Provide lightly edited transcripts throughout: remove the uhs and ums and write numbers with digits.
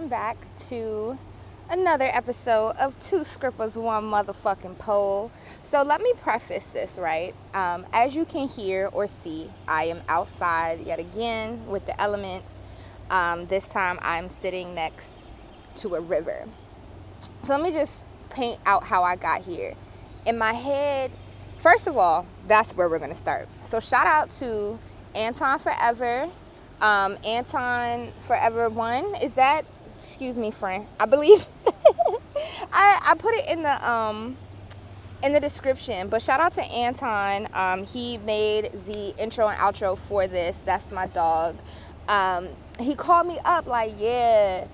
welcome back to another episode of Two Scrippers, One Motherfucking Pole. So let me preface this, right? As you can hear or see, I am outside yet again with the elements. This time I'm sitting next to a river. So let me just paint out how I got here. In my head, first of all, that's where we're going to start. So shout out to Anton Forever. Anton Forever 1. Is that, excuse me, friend? I believe I put it in the description, but shout out to Anton. He made the intro and outro for this. That's my dog. He called me up like, yeah,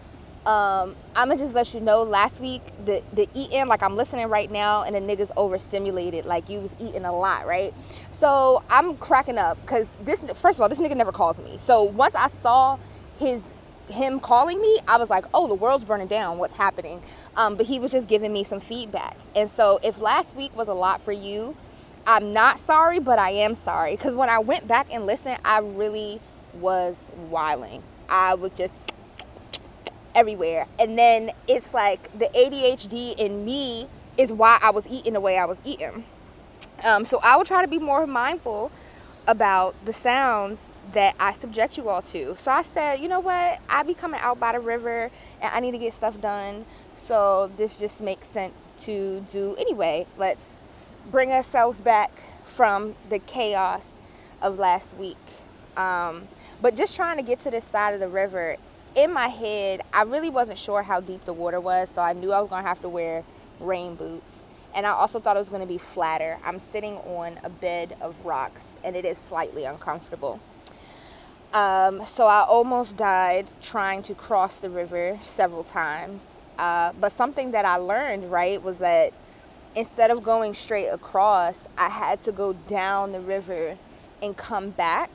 I'ma just let you know, last week the eating, like I'm listening right now and the niggas overstimulated, like you was eating a lot, right? So I'm cracking up because first of all, this nigga never calls me. So once I saw him calling me, I was like, oh, the world's burning down, what's happening? But he was just giving me some feedback. And so if last week was a lot for you, I'm not sorry, but I am sorry, because when I went back and listened, I really was wilding. I was just everywhere. And then it's like the ADHD in me is why I was eating the way I was eating. So I will try to be more mindful about the sounds that I subject you all to. So I said, you know what? I be coming out by the river and I need to get stuff done. So this just makes sense to do anyway. Let's bring ourselves back from the chaos of last week. But just trying to get to this side of the river, in my head, I really wasn't sure how deep the water was, so I knew I was going to have to wear rain boots. And I also thought it was going to be flatter. I'm sitting on a bed of rocks, and it is slightly uncomfortable. So I almost died trying to cross the river several times. But something that I learned, right, was that instead of going straight across, I had to go down the river and come back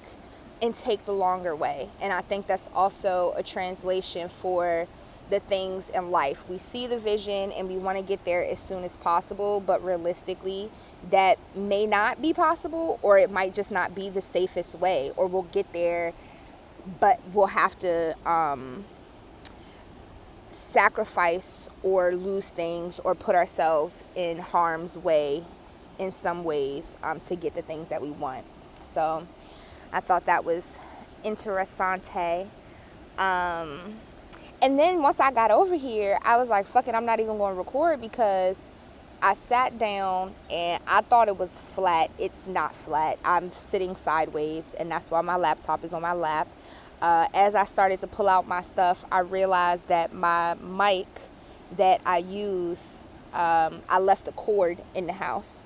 and take the longer way. And I think that's also a translation for the things in life. We see the vision and we want to get there as soon as possible, but realistically that may not be possible, or it might just not be the safest way, or we'll get there but we'll have to sacrifice or lose things or put ourselves in harm's way in some ways to get the things that we want. So I thought that was interessante. And then once I got over here, I was like, fuck it, I'm not even going to record, because I sat down and I thought it was flat. It's not flat. I'm sitting sideways, and that's why my laptop is on my lap. As I started to pull out my stuff, I realized that my mic that I use, I left a cord in the house.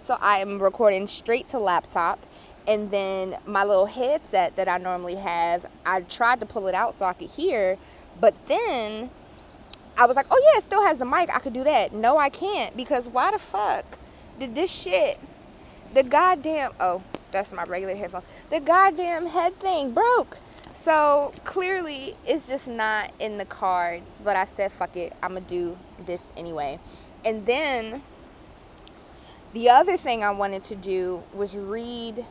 So I am recording straight to laptop. And then my little headset that I normally have, I tried to pull it out so I could hear, but then I was like, oh yeah, it still has the mic, I could do that. No, I can't, because why the fuck did this shit, the goddamn, oh, that's my regular headphones, the goddamn head thing broke. So clearly it's just not in the cards, but I said, fuck it, I'm gonna do this anyway. And then the other thing I wanted to do was read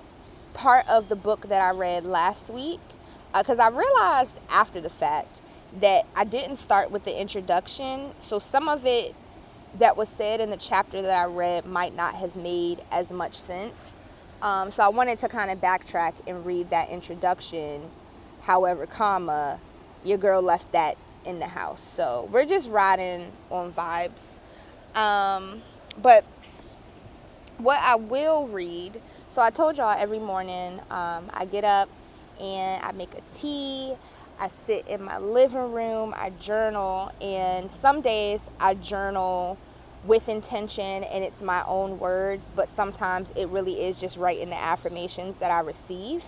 part of the book that I read last week, because I realized after the fact that I didn't start with the introduction, so some of it that was said in the chapter that I read might not have made as much sense. So I wanted to kind of backtrack and read that introduction. However, your girl left that in the house, so we're just riding on vibes. But what I will read, so I told y'all every morning I get up and I make a tea, I sit in my living room, I journal, and some days I journal with intention and it's my own words, but sometimes it really is just writing the affirmations that I receive.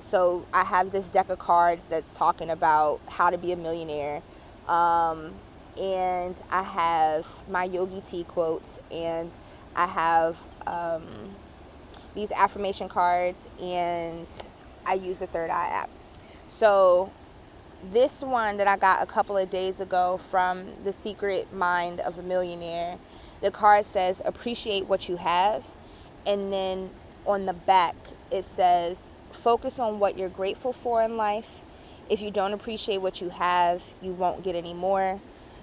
So I have this deck of cards that's talking about how to be a millionaire, and I have my yogi tea quotes, and I have these affirmation cards, and I use the Third Eye app. So this one that I got a couple of days ago from The Secret Mind of a Millionaire, the card says, appreciate what you have. And then on the back, it says, focus on what you're grateful for in life If you don't appreciate what you have, you won't get any more,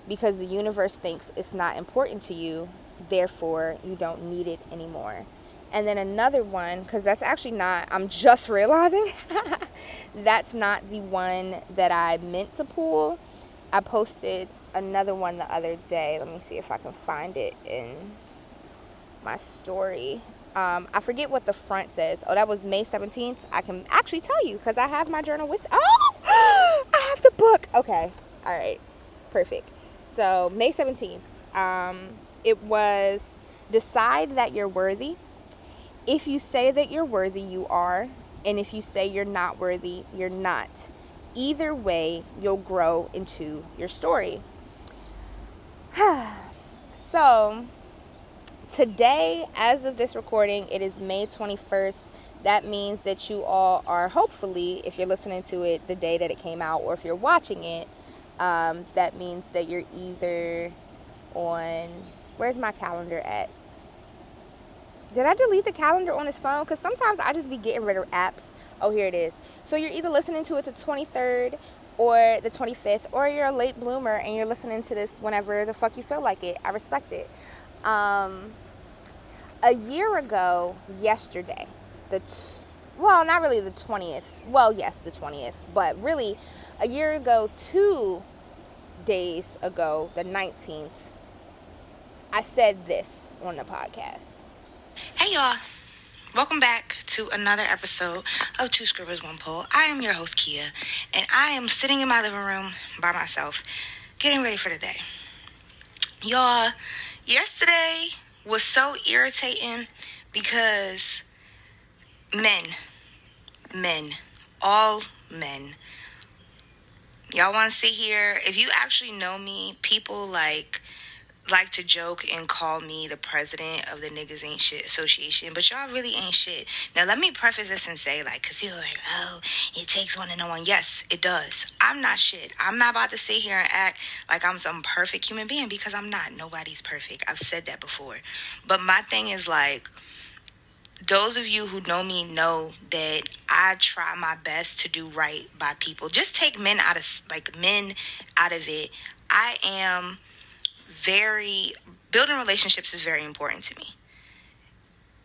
because the universe thinks it's not important to you, therefore you don't need it anymore. And then another one, because that's actually not, I'm just realizing, that's not the one that I meant to pull. I posted another one the other day. Let me see if I can find it in my story. I forget what the front says. Oh, that was May 17th. I can actually tell you because I have my journal with. Oh, I have the book. Okay. All right. Perfect. So May 17th. It was, decide that you're worthy. If you say that you're worthy, you are. And if you say you're not worthy, you're not. Either way, you'll grow into your story. So today, as of this recording, it is May 21st. That means that you all are, hopefully, if you're listening to it the day that it came out, or if you're watching it, that means that you're either on, where's my calendar at? Did I delete the calendar on this phone? Because sometimes I just be getting rid of apps. Oh, here it is. So you're either listening to it the 23rd or the 25th, or you're a late bloomer and you're listening to this whenever the fuck you feel like it. I respect it. A year ago, yesterday, well, not really the 20th. Well, yes, the 20th. But really, a year ago, 2 days ago, the 19th, I said this on the podcast. Hey y'all, welcome back to another episode of Two Scribbles One Poll. I am your host Kia, and I am sitting in my living room by myself, getting ready for the day. Y'all, yesterday was so irritating because all men, y'all want to sit here. If you actually know me, people like to joke and call me the president of the Niggas Ain't Shit Association, but y'all really ain't shit. Now, let me preface this and say, because people are like, oh, it takes one to know one. Yes, it does. I'm not shit. I'm not about to sit here and act like I'm some perfect human being, because I'm not. Nobody's perfect. I've said that before. But my thing is, those of you who know me know that I try my best to do right by people. Just take men out of it. I am building relationships is very important to me.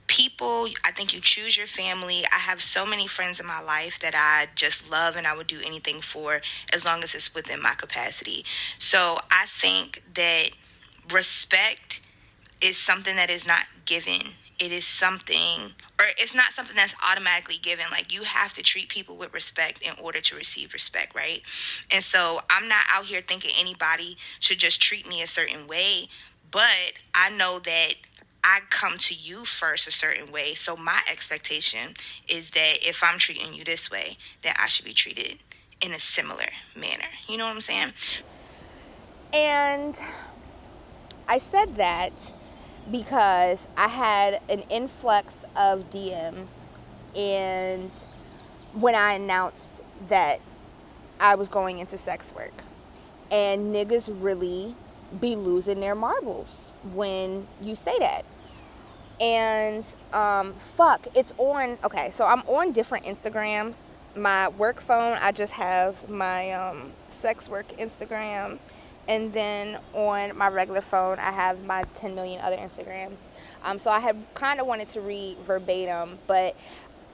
People, I think you choose your family. I have so many friends in my life that I just love and I would do anything for, as long as it's within my capacity. So I think that respect is something that is not given. It is something, or it's not something that's automatically given. You have to treat people with respect in order to receive respect, right? And so I'm not out here thinking anybody should just treat me a certain way, but I know that I come to you first a certain way. So my expectation is that if I'm treating you this way, that I should be treated in a similar manner. You know what I'm saying? And I said that because I had an influx of DMs, and when I announced that I was going into sex work, and niggas really be losing their marbles when you say that. And it's on, okay, so I'm on different Instagrams. My work phone, I just have my sex work Instagram. And then on my regular phone, I have my 10 million other Instagrams. So I had kind of wanted to read verbatim, but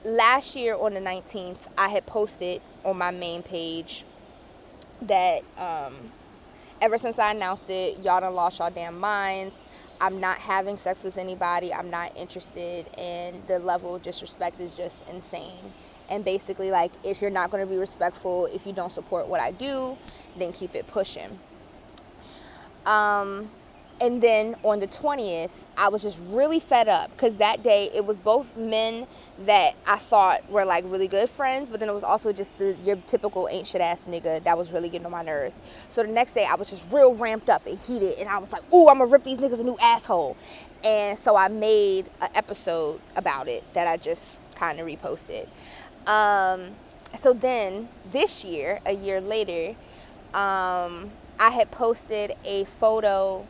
last year on the 19th, I had posted on my main page that ever since I announced it, y'all done lost y'all damn minds. I'm not having sex with anybody. I'm not interested, and the level of disrespect is just insane. And basically, if you're not going to be respectful, if you don't support what I do, then keep it pushing. And then on the 20th, I was just really fed up, because that day it was both men that I thought were really good friends, but then it was also just your typical ain't shit ass nigga that was really getting on my nerves. So the next day I was just real ramped up and heated, and I was like, ooh, I'm gonna rip these niggas a new asshole. And so I made an episode about it that I just kind of reposted. So then this year, a year later, I had posted a photo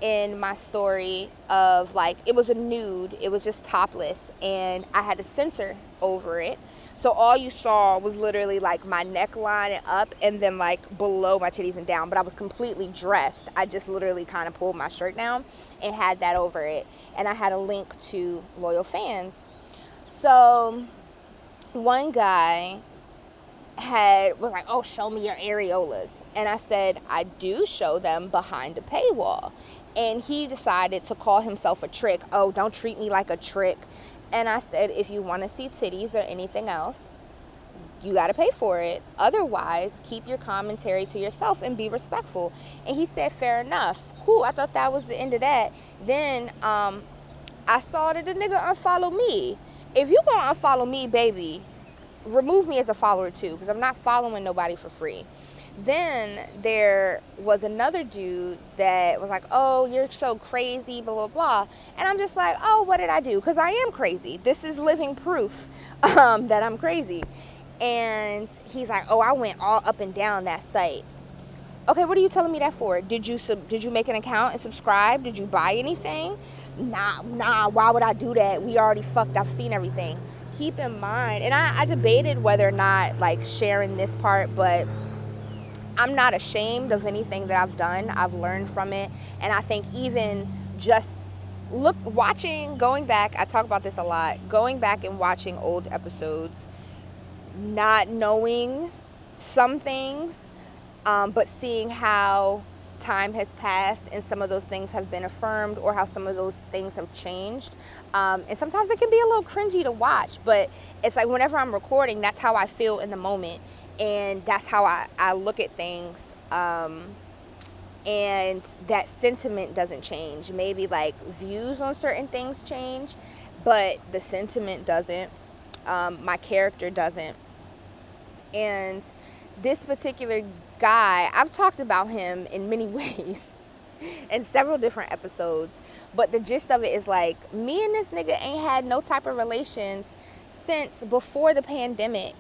in my story of it was a nude, it was just topless, and I had to censor over it. So all you saw was literally like my neckline and up, and then like below my titties and down, but I was completely dressed. I just literally kind of pulled my shirt down and had that over it, and I had a link to loyal fans. So one guy was like, oh, show me your areolas. And I said, I do show them behind a paywall. And he decided to call himself a trick. Oh, don't treat me like a trick. And I said, if you want to see titties or anything else, you got to pay for it. Otherwise, keep your commentary to yourself and be respectful. And he said, fair enough. Cool. I thought that was the end of that. Then I saw that the nigga unfollowed me. If you gonna unfollow me, baby, remove me as a follower too, because I'm not following nobody for free. Then there was another dude that was like, oh, you're so crazy, blah, blah, blah. And I'm just like, oh, what did I do? Because I am crazy. This is living proof that I'm crazy. And he's like, oh, I went all up and down that site. Okay, what are you telling me that for? Did you make an account and subscribe? Did you buy anything? Nah, why would I do that? We already fucked. I've seen everything. Keep in mind, and I debated whether or not like sharing this part, but I'm not ashamed of anything that I've done. I've learned from it. And I think even just going back, I talk about this a lot, going back and watching old episodes, not knowing some things, but seeing how time has passed and some of those things have been affirmed, or how some of those things have changed. And sometimes it can be a little cringy to watch, but it's like whenever I'm recording, that's how I feel in the moment. And that's how I look at things. And that sentiment doesn't change. Maybe like views on certain things change, but the sentiment doesn't. My character doesn't. And this particular guy, I've talked about him in many ways in several different episodes, but the gist of it is like, me and this nigga ain't had no type of relations since before the pandemic.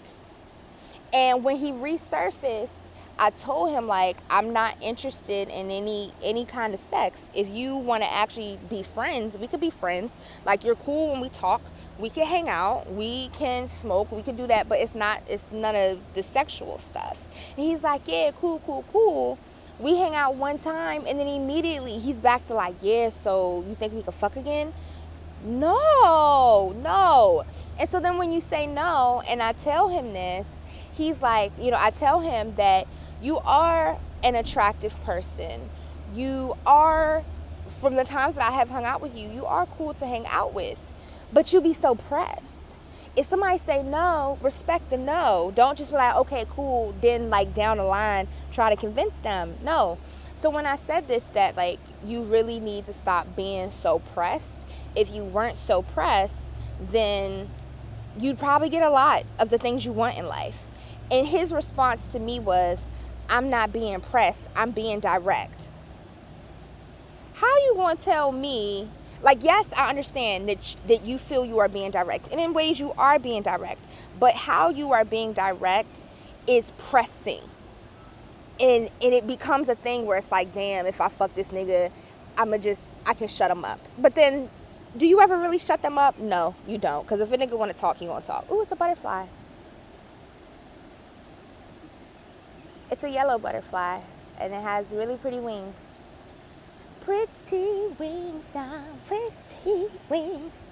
And when he resurfaced, I told him, like, I'm not interested in any kind of sex. If you want to actually be friends, we could be friends. Like, you're cool when we talk. We can hang out. We can smoke. We can do that. But it's none of the sexual stuff. And he's like, yeah, cool. We hang out one time, and then immediately he's back to like, yeah, so you think we could fuck again? No. And so then when you say no, and I tell him this, he's like, I tell him that you are an attractive person. You are, from the times that I have hung out with you, you are cool to hang out with. But you be so pressed. If somebody say no, respect the no. Don't just be like, okay, cool, then like down the line, try to convince them. No. So when I said this, that like, you really need to stop being so pressed. If you weren't so pressed, then you'd probably get a lot of the things you want in life. And his response to me was, I'm not being pressed, I'm being direct. How you gonna tell me, like, yes, I understand that you feel you are being direct, and in ways you are being direct, but how you are being direct is pressing. And it becomes a thing where it's like, damn, if I fuck this nigga, I can shut him up. But then, do you ever really shut them up? No, you don't. Because if a nigga want to talk, he want to talk. Ooh, it's a butterfly. It's a yellow butterfly, and it has really pretty wings. Pretty wings, pretty wings.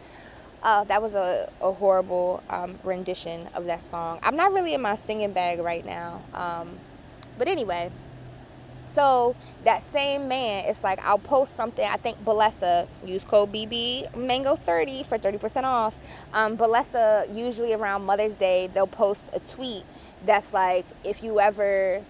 That was a horrible rendition of that song. I'm not really in my singing bag right now. But anyway, so that same man, it's like, I'll post something. I think Balesa, use code BB Mango30 for 30% off. Balesa, usually around Mother's Day, they'll post a tweet that's like, if you ever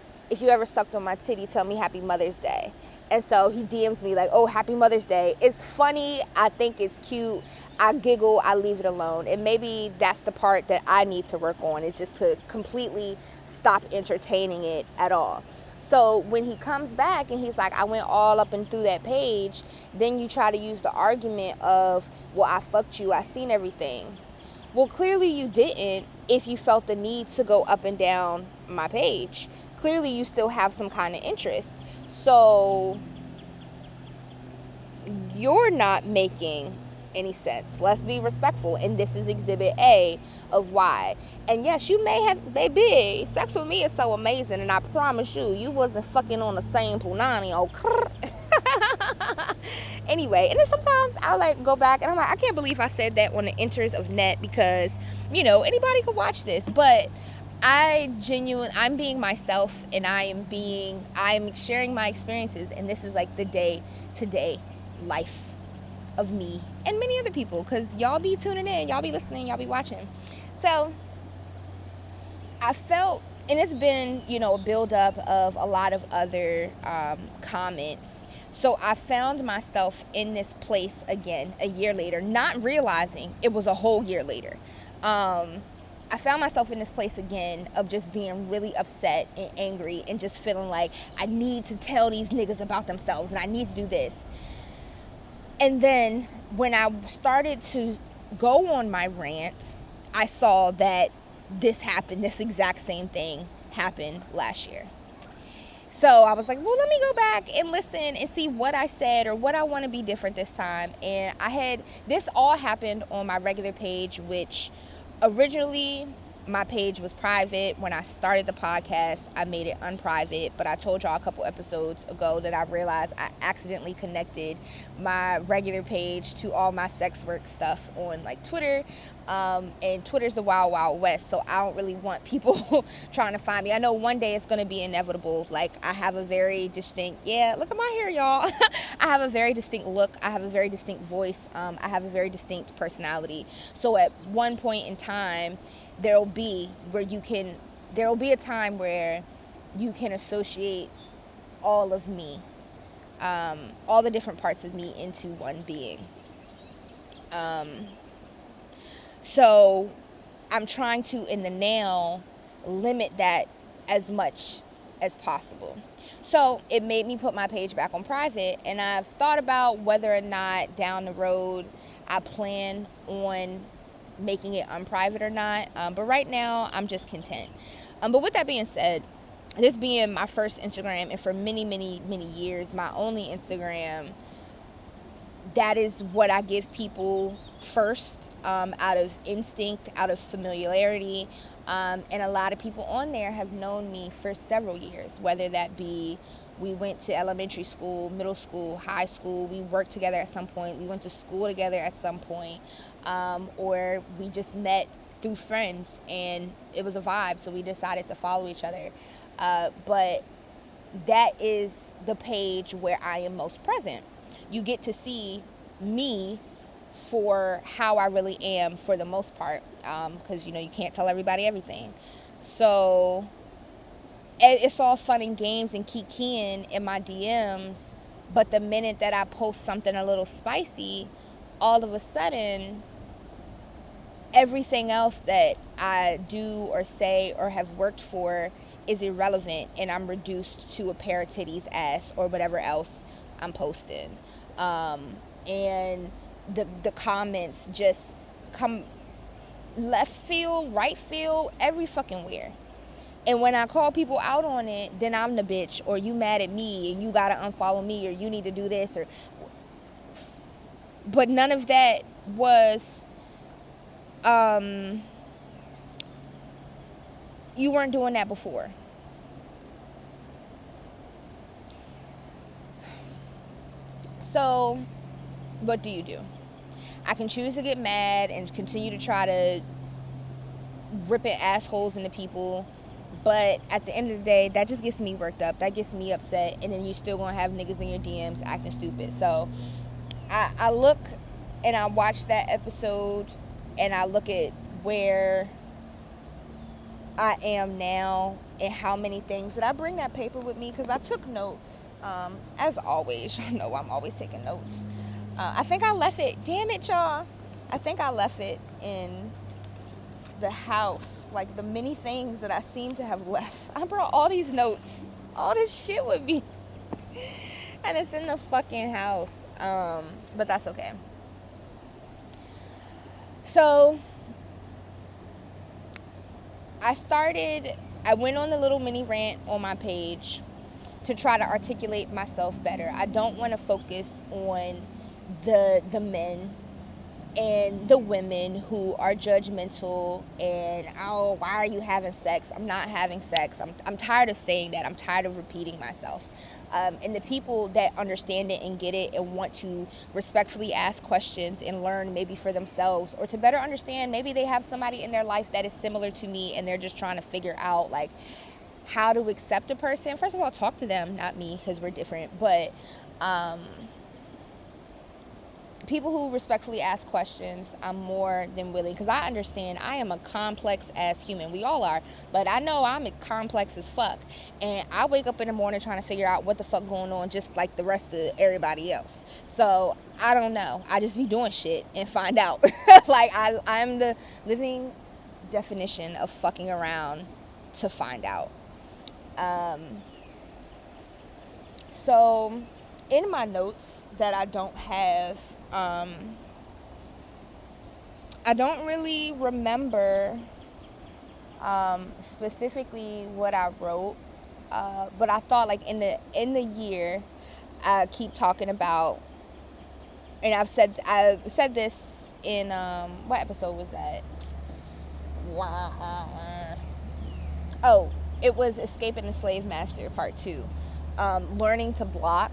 sucked on my titty, tell me Happy Mother's Day. And so he DMs me like, oh, Happy Mother's Day. It's funny. I think it's cute. I giggle. I leave it alone. And maybe that's the part that I need to work on, is just to completely stop entertaining it at all. So when he comes back and he's like, I went all up and through that page, then you try to use the argument of, well, I fucked you. I seen everything. Well, clearly you didn't if you felt the need to go up and down my page. Clearly you still have some kind of interest. So you're not making any sense. Let's be respectful. And this is exhibit A of why. And yes, you may have, baby, sex with me is so amazing, and I promise you wasn't fucking on the same punani, okay? Anyway, and then sometimes I'll like go back and I'm like, I can't believe I said that on the enters of net, because anybody could watch this. But I'm being myself, and I'm sharing my experiences, and this is like the day to day life of me and many other people, because y'all be tuning in, y'all be listening, y'all be watching. So I felt, and it's been a buildup of a lot of other comments. So I found myself in this place again a year later, not realizing it was a whole year later. I found myself in this place again of just being really upset and angry, and just feeling like I need to tell these niggas about themselves, and I need to do this. And then when I started to go on my rant, I saw that this exact same thing happened last year. So I was like, well, let me go back and listen and see what I said or what I want to be different this time. And this all happened on my regular page, which originally my page was private. When I started the podcast, I made it unprivate, but I told y'all a couple episodes ago that I realized I accidentally connected my regular page to all my sex work stuff on like Twitter, and Twitter's the wild, wild west, so I don't really want people trying to find me. I know one day it's going to be inevitable. Like, I have a very distinct, look at my hair, y'all. I have a very distinct look. I have a very distinct voice. I have a very distinct personality. So at one point in time, there'll be a time where you can associate all of me, all the different parts of me into one being. So I'm trying to, in the now, limit that as much as possible. So it made me put my page back on private, and I've thought about whether or not down the road I plan on making it unprivate or not. But right now, I'm just content. But with that being said, this being my first Instagram, and for many, many, many years, my only Instagram, that is what I give people first, out of instinct, out of familiarity. And a lot of people on there have known me for several years, whether that be we went to elementary school, middle school, high school, we worked together at some point, we went to school together at some point, or we just met through friends and it was a vibe, so we decided to follow each other. But that is the page where I am most present. You get to see me for how I really am for the most part, because you can't tell everybody everything. So it's all fun and games and kikiing in my DMs, but the minute that I post something a little spicy, all of a sudden everything else that I do or say or have worked for is irrelevant, and I'm reduced to a pair of titties, ass, or whatever else I'm posting. And the comments just come left field, right field, every fucking where. And when I call people out on it, then I'm the bitch, or you mad at me and you gotta unfollow me, or you need to do this, or. But none of that was. You weren't doing that before. So, what do you do? I can choose to get mad and continue to try to ripping assholes into people, but at the end of the day, that just gets me worked up. That gets me upset, and then you still gonna have niggas in your DMs acting stupid. So, I look and I watch that episode, and I look at where I am now and how many things that I bring that paper with me, because I took notes. As always, you know, I'm always taking notes. I think I left it. Damn it, y'all. I think I left it in the house. Like, the many things that I seem to have left. I brought all these notes, all this shit with me, and it's in the fucking house. But that's okay. So I went on a little mini rant on my page to try to articulate myself better. I don't want to focus on the men and the women who are judgmental and, oh, why are you having sex? I'm not having sex. I'm tired of saying that. I'm tired of repeating myself. And the people that understand it and get it and want to respectfully ask questions and learn maybe for themselves, or to better understand, maybe they have somebody in their life that is similar to me and they're just trying to figure out like how to accept a person. First of all, talk to them, not me, because we're different. But people who respectfully ask questions, I'm more than willing, because I understand I am a complex ass human. We all are, but I know I'm complex as fuck, and I wake up in the morning trying to figure out what the fuck going on, just like the rest of everybody else. So I don't know, I just be doing shit and find out. Like I'm the living definition of fucking around to find out. So in my notes that I don't have, I don't really remember specifically what I wrote, but I thought like in the year, I keep talking about, and I've said this in what episode was that? Oh, it was Escaping the Slave Master Part 2, learning to block.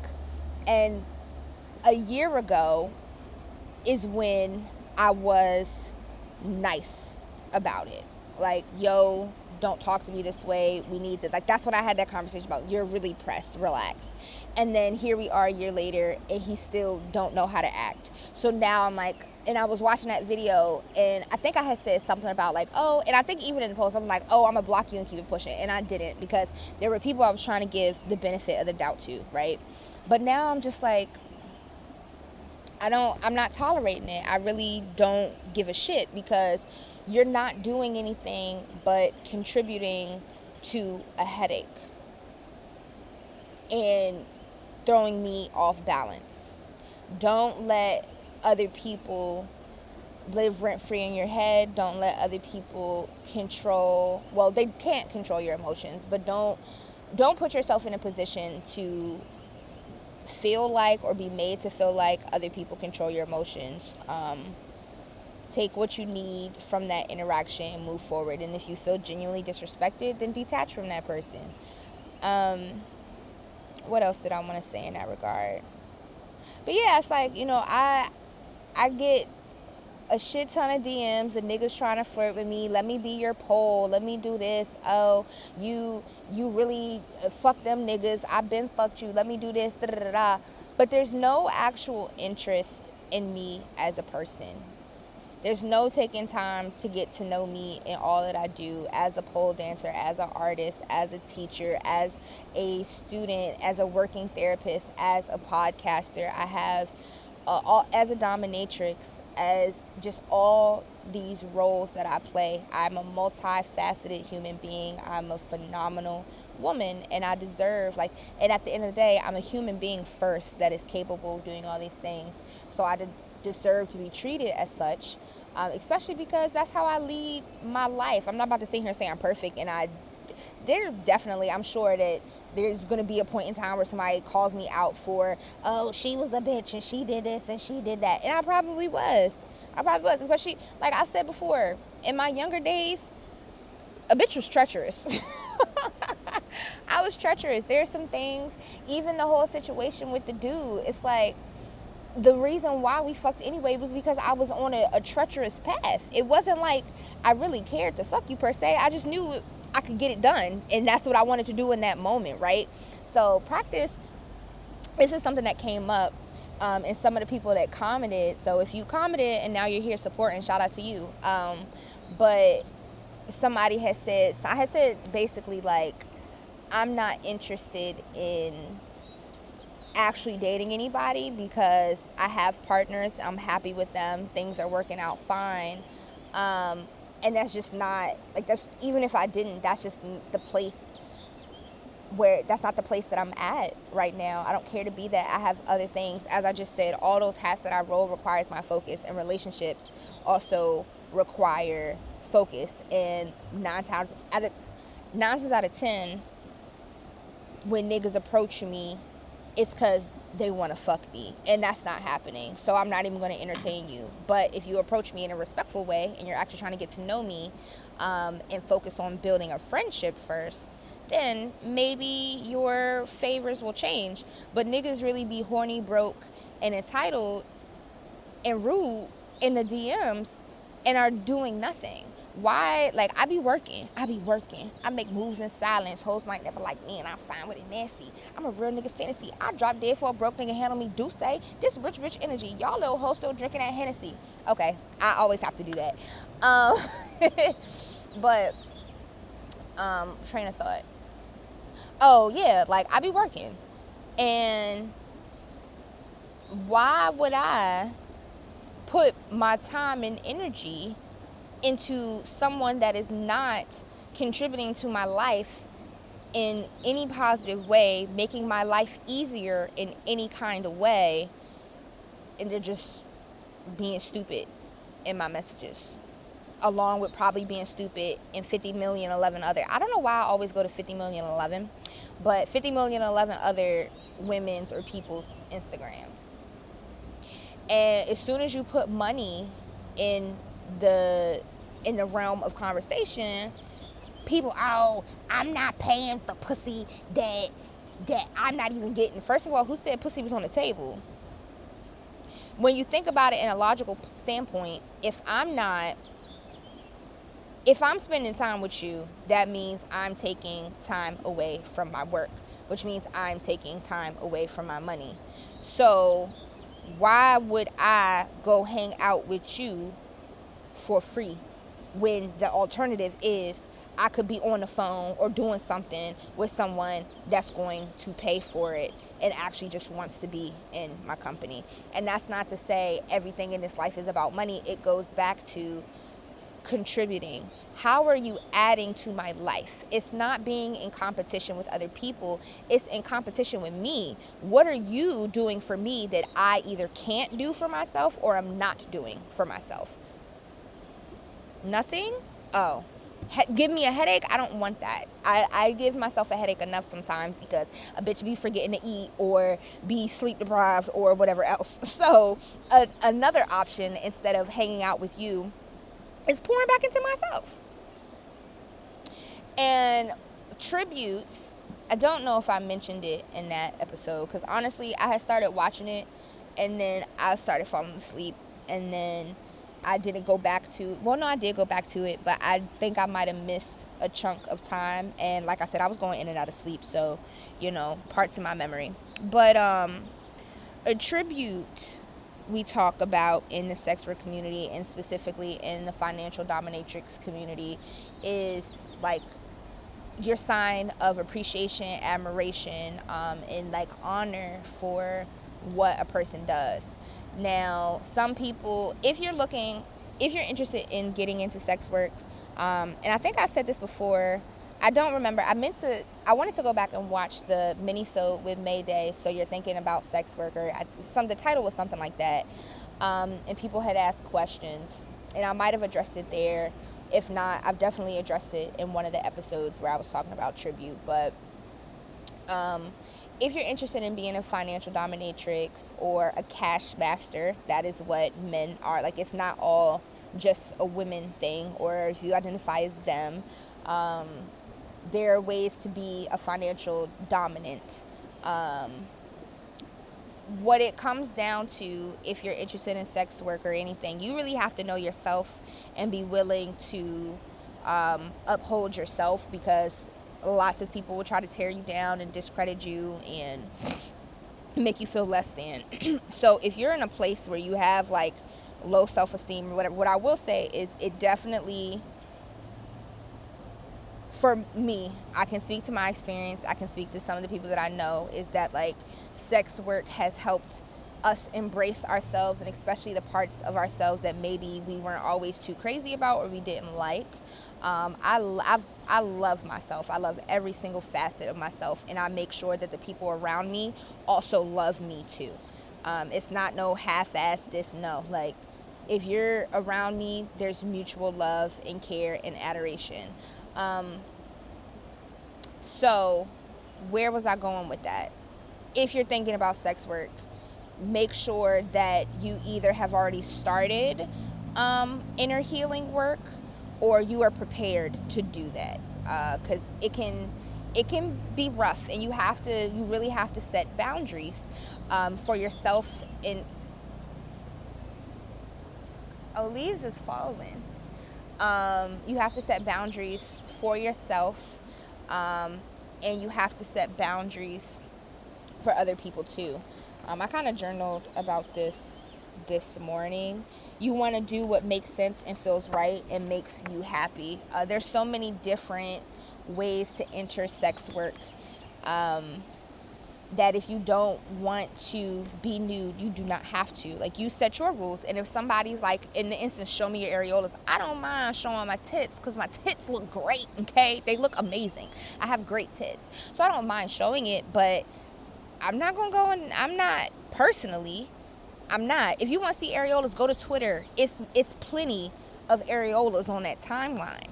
And a year ago is when I was nice about it. Like, yo, don't talk to me this way. We need to, like, that's what I had that conversation about. You're really pressed, relax. And then here we are a year later, and he still don't know how to act. So now I'm like, and I was watching that video, and I think I had said something about like, oh, and I think even in the post, I'm like, oh, I'm gonna block you and keep it pushing. And I didn't, because there were people I was trying to give the benefit of the doubt to, right? But now I'm just like, I'm not tolerating it. I really don't give a shit, because you're not doing anything but contributing to a headache and throwing me off balance. Don't let other people live rent-free in your head. Don't let other people control, well, they can't control your emotions, but don't put yourself in a position to feel like, or be made to feel like, other people control your emotions. Take what you need from that interaction and move forward. And if you feel genuinely disrespected, then detach from that person. What else did I want to say in that regard? But yeah, it's like, I get a shit ton of DMs of niggas trying to flirt with me. Let me be your pole. Let me do this. Oh, you really fuck them niggas. I been fucked you. Let me do this. Da, da, da, da. But there's no actual interest in me as a person. There's no taking time to get to know me in all that I do as a pole dancer, as an artist, as a teacher, as a student, as a working therapist, as a podcaster. I have, as a dominatrix, as just all these roles that I play. I'm a multifaceted human being. I'm a phenomenal woman, and I deserve, and at the end of the day, I'm a human being first that is capable of doing all these things. So I deserve to be treated as such, especially because that's how I lead my life. I'm not about to sit here and say I'm perfect, and I'm sure that there's going to be a point in time where somebody calls me out for, oh, she was a bitch and she did this and she did that. And I probably was, especially, like I've said before, in my younger days, a bitch was treacherous. I was treacherous. There's some things, even the whole situation with the dude, it's like, the reason why we fucked anyway was because I was on a treacherous path. It wasn't like I really cared to fuck you per se. I just knew I could get it done, and that's what I wanted to do in that moment, right? So practice, this is something that came up and some of the people that commented. So if you commented and now you're here supporting, shout out to you. But somebody has said, I had said basically like, I'm not interested in actually dating anybody because I have partners. I'm happy with them. Things are working out fine. And that's just not, like, that's, even if I didn't, that's just the place where, that's not the place that I'm at right now. I don't care to be that. I have other things. As I just said, all those hats that I roll requires my focus, and relationships also require focus. And 9 times out of 10, when niggas approach me, it's because they want to fuck me, and that's not happening, so I'm not even going to entertain you. But if you approach me in a respectful way and you're actually trying to get to know me, and focus on building a friendship first, then maybe your favors will change. But niggas really be horny, broke, and entitled and rude in the DMs and are doing nothing. Why? Like, I be working. I make moves in silence. Hoes might never like me, and I'm fine with it nasty. I'm a real nigga fantasy. I drop dead for a broke nigga, handle me. Do say this rich energy. Y'all little hoes still drinking that Hennessy. Okay, I always have to do that. But train of thought. Oh yeah, like, I be working, and why would I put my time and energy into someone that is not contributing to my life in any positive way, making my life easier in any kind of way, and they're just being stupid in my messages, along with probably being stupid in 50,000,011 other. I don't know why I always go to 50,000,011, but 50,000,011 other women's or people's Instagrams. And as soon as you put money in the realm of conversation, people, oh, I'm not paying for pussy that I'm not even getting. First of all, who said pussy was on the table? When you think about it in a logical standpoint, if I'm spending time with you, that means I'm taking time away from my work, which means I'm taking time away from my money. So why would I go hang out with you for free when the alternative is I could be on the phone or doing something with someone that's going to pay for it and actually just wants to be in my company? And that's not to say everything in this life is about money. It goes back to contributing. How are you adding to my life? It's not being in competition with other people. It's in competition with me. What are you doing for me that I either can't do for myself or I'm not doing for myself? Nothing? Oh. Give me a headache? I don't want that. I give myself a headache enough sometimes because a bitch be forgetting to eat or be sleep deprived or whatever else. So another option instead of hanging out with you is pouring back into myself. And tributes, I don't know if I mentioned it in that episode, because honestly, I had started watching it and then I started falling asleep, and then I didn't go back to, well, no, I did go back to it, but I think I might have missed a chunk of time. And like I said, I was going in and out of sleep, so, parts of my memory. But a tribute we talk about in the sex work community, and specifically in the financial dominatrix community, is like your sign of appreciation, admiration, and like honor for what a person does. Now, some people, if you're interested in getting into sex work, and I think I said this before, I don't remember. I wanted to go back and watch the mini-sode with Mayday, So You're Thinking About Sex Worker. The title was something like that. And people had asked questions, and I might have addressed it there. If not, I've definitely addressed it in one of the episodes where I was talking about tribute. But if you're interested in being a financial dominatrix or a cash master, that is what men are. Like, it's not all just a women thing, or if you identify as them. There are ways to be a financial dominant. What it comes down to, if you're interested in sex work or anything, you really have to know yourself and be willing to uphold yourself, because lots of people will try to tear you down and discredit you and make you feel less than. So if you're in a place where you have like low self-esteem or whatever, what I will say is it definitely, for me, I can speak to my experience, I can speak to some of the people that I know, is that like sex work has helped us embrace ourselves, and especially the parts of ourselves that maybe we weren't always too crazy about or we didn't like. I love myself. I love every single facet of myself, and I make sure that the people around me also love me too. It's not no half-ass this, no. Like, if you're around me, there's mutual love and care and adoration. So where was I going with that? if you're thinking about sex work, make sure that you either have already started inner healing work, or you are prepared to do that, because it can be rough, and you really have to set boundaries for yourself. And leaves is falling. You have to set boundaries for yourself, and you have to set boundaries for other people too. I kind of journaled about this morning. You want to do what makes sense and feels right and makes you happy. There's so many different ways to enter sex work, that if you don't want to be nude, you do not have to. Like, you set your rules. And if somebody's like, in the instance, show me your areolas, I don't mind showing my tits, because my tits look great, okay? They look amazing. I have great tits. So I don't mind showing it, but I'm not going to go and I'm not If you want to see areolas, go to Twitter. It's plenty of areolas on that timeline.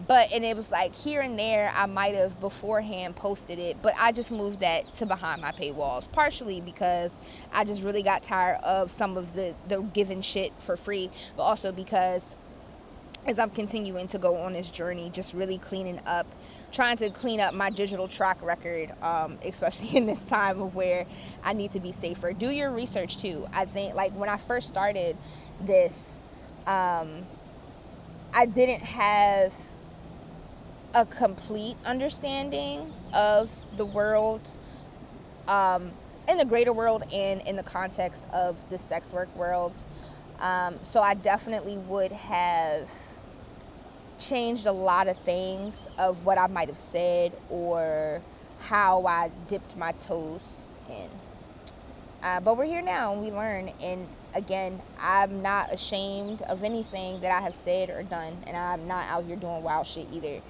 And it was like here and there I might have beforehand posted it, but I just moved that to behind my paywalls, partially because I just really got tired of some of the giving shit for free, but also because as I'm continuing to go on this journey, just really trying to clean up my digital track record, especially in this time of where I need to be safer. Do your research too. I think, like, when I first started this, I didn't have a complete understanding of the world, in the greater world and in the context of the sex work world. So I definitely would have changed a lot of things of what I might have said or how I dipped my toes in. But we're here now and we learn. And again, I'm not ashamed of anything that I have said or done, and I'm not out here doing wild shit either.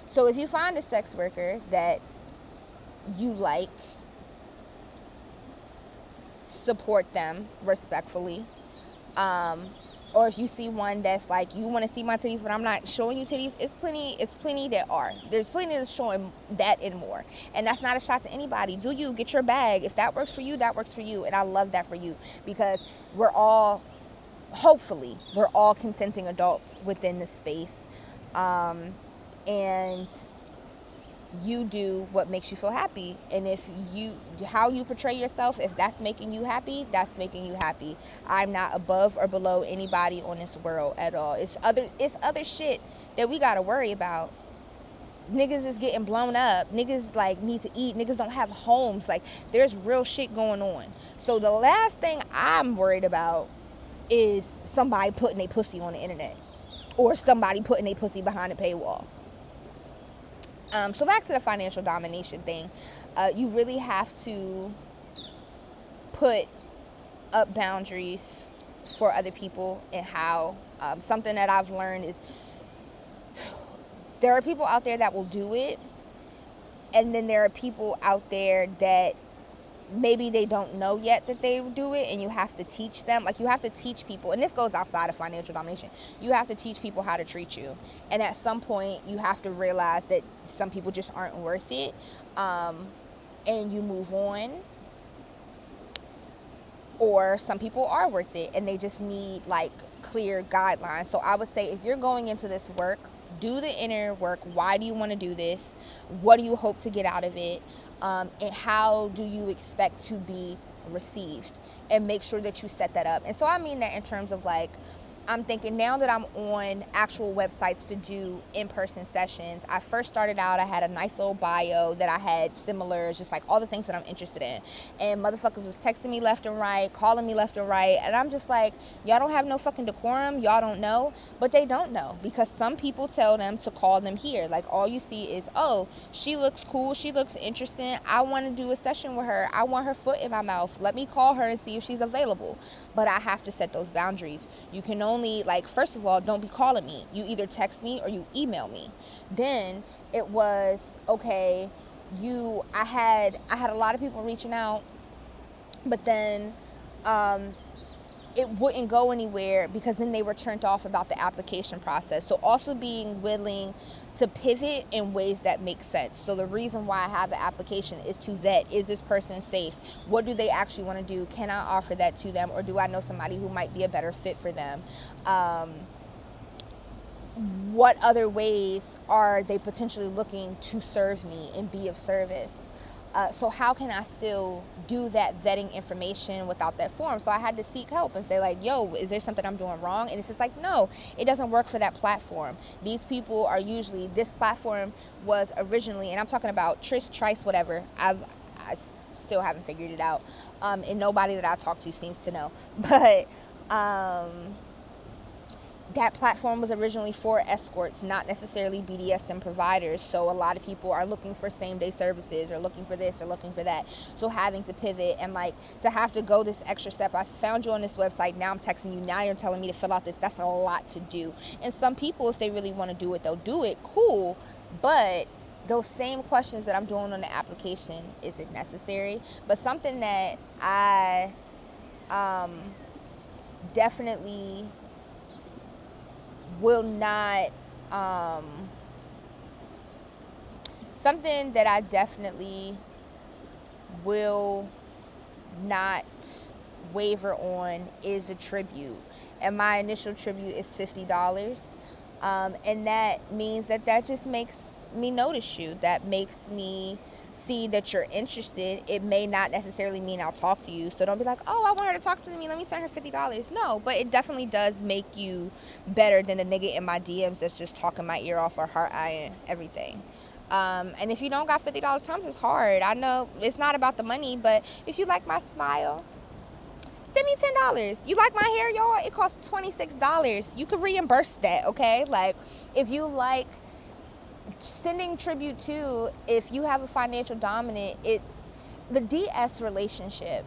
So if you find a sex worker that you like, support them respectfully. Or if you see one that's like, you want to see my titties, but I'm not showing you titties, it's plenty that are. There's plenty that's showing that and more. And that's not a shot to anybody. Do you get your bag? If that works for you, that works for you. And I love that for you, because hopefully, we're all consenting adults within the space. And you do what makes you feel happy. And how you portray yourself, if that's making you happy, that's making you happy. I'm not above or below anybody on this world at all. It's other shit that we gotta worry about. Niggas is getting blown up. Niggas like need to eat. Niggas don't have homes. Like, there's real shit going on. So the last thing I'm worried about is somebody putting their pussy on the internet, or somebody putting their pussy behind a paywall. So back to the financial domination thing. You really have to put up boundaries for other people. And how, something that I've learned is, there are people out there that will do it, and then there are people out there that maybe they don't know yet that they do it, and you have to teach them. Like, you have to teach people, and this goes outside of financial domination, you have to teach people how to treat you. And at some point you have to realize that some people just aren't worth it, and you move on. Or some people are worth it and they just need like clear guidelines. So I would say, if you're going into this work, do the inner work. Why do you want to do this? What do you hope to get out of it? And how do you expect to be received? And make sure that you set that up. And so I mean that in terms of like, I'm thinking now that I'm on actual websites to do in-person sessions. I first started out, I had a nice little bio that I had similar, just like all the things that I'm interested in. And motherfuckers was texting me left and right, calling me left and right. And I'm just like, y'all don't have no fucking decorum. Y'all don't know. But they don't know, because some people tell them to call them here. Like, all you see is, oh, she looks cool. She looks interesting. I want to do a session with her. I want her foot in my mouth. Let me call her and see if she's available. But I have to set those boundaries. You can only, like, first of all, don't be calling me. You either text me or you email me. Then it was, okay, I had a lot of people reaching out, but then it wouldn't go anywhere because then they were turned off about the application process. So also being willing to pivot in ways that make sense. So the reason why I have an application is to vet, is this person safe? What do they actually want to do? Can I offer that to them, or do I know somebody who might be a better fit for them? What other ways are they potentially looking to serve me and be of service? So how can I still do that vetting information without that form? So I had to seek help and say, like, yo, is there something I'm doing wrong? And it's just like, no, it doesn't work for that platform. These people are usually, this platform was originally, and I'm talking about Trice, whatever. I still haven't figured it out. And nobody that I talk to seems to know. But that platform was originally for escorts, not necessarily BDSM providers. So a lot of people are looking for same-day services, or looking for this, or looking for that. So having to pivot and like to have to go this extra step. I found you on this website, now I'm texting you, now you're telling me to fill out this. That's a lot to do. And some people, if they really want to do it, they'll do it. Cool. But those same questions that I'm doing on the application, is it necessary? But something that I definitely will not, something that I definitely will not waver on is a tribute. And my initial tribute is $50. And that means that just makes me notice you. That makes me see that you're interested. It may not necessarily mean I'll talk to you. So don't be like, oh, I want her to talk to me, let me send her $50. No, but it definitely does make you better than a nigga in my DMs that's just talking my ear off or heart eyeing everything. And if you don't got $50, times it's hard. I know it's not about the money, but if you like my smile, send me $10. You like my hair, y'all? It costs $26. You can reimburse that, okay? Like, if you like sending tribute to, if you have a financial dominant, it's the DS relationship.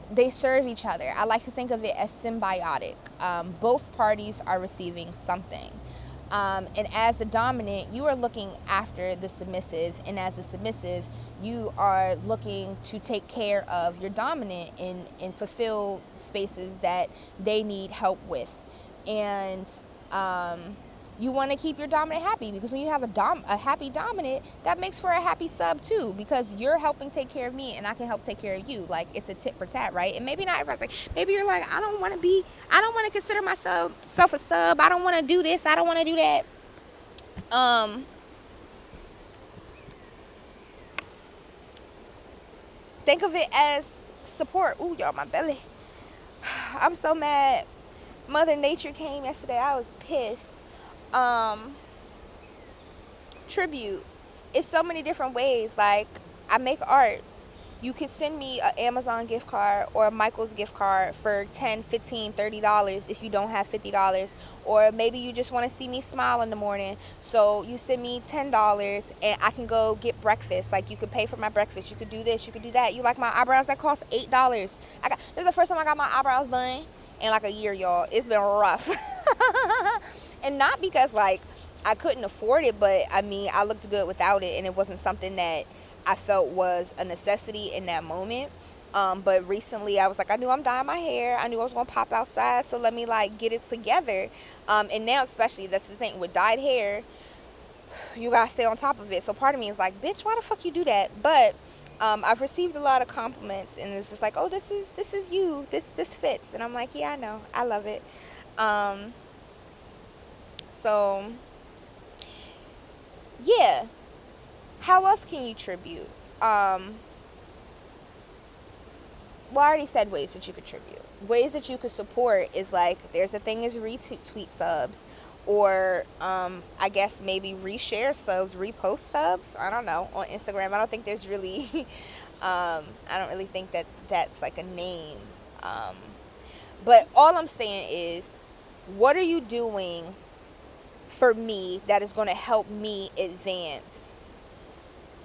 They serve each other. I like to think of it as symbiotic. Both parties are receiving something. And as the dominant, you are looking after the submissive, and as the submissive, you are looking to take care of your dominant and fulfill spaces that they need help with. And you want to keep your dominant happy, because when you have a happy dominant, that makes for a happy sub too, because you're helping take care of me and I can help take care of you. Like, it's a tit for tat, right? And maybe not everybody's like, maybe you're like, I don't want to consider myself a sub. I don't want to do this. I don't want to do that. Think of it as support. Ooh, y'all, my belly. I'm so mad. Mother Nature came yesterday. I was pissed. Tribute. It's so many different ways. Like, I make art. You could send me an Amazon gift card or a Michael's gift card for $10, $15, $30 if you don't have $50. Or maybe you just want to see me smile in the morning. So you send me $10 and I can go get breakfast. Like, you could pay for my breakfast. You could do this. You could do that. You like my eyebrows? That cost $8. This is the first time I got my eyebrows done in like a year, y'all. It's been rough. And not because like I couldn't afford it, but I mean, I looked good without it, and it wasn't something that I felt was a necessity in that moment. But recently I was like, I knew I'm dyeing my hair. I knew I was going to pop outside, so let me like get it together. And now, especially, that's the thing with dyed hair, you got to stay on top of it. So part of me is like, bitch, why the fuck you do that? But I've received a lot of compliments, and it's just like, oh, this is you. This fits. And I'm like, yeah, I know. I love it. So yeah. How else can you tribute? Well, I already said ways that you could tribute. Ways that you could support is like, there's a thing is retweet subs, or I guess maybe reshare subs, repost subs. I don't know, on Instagram. I don't think there's really I don't really think that that's like a name. But all I'm saying is, what are you doing for me that is going to help me advance,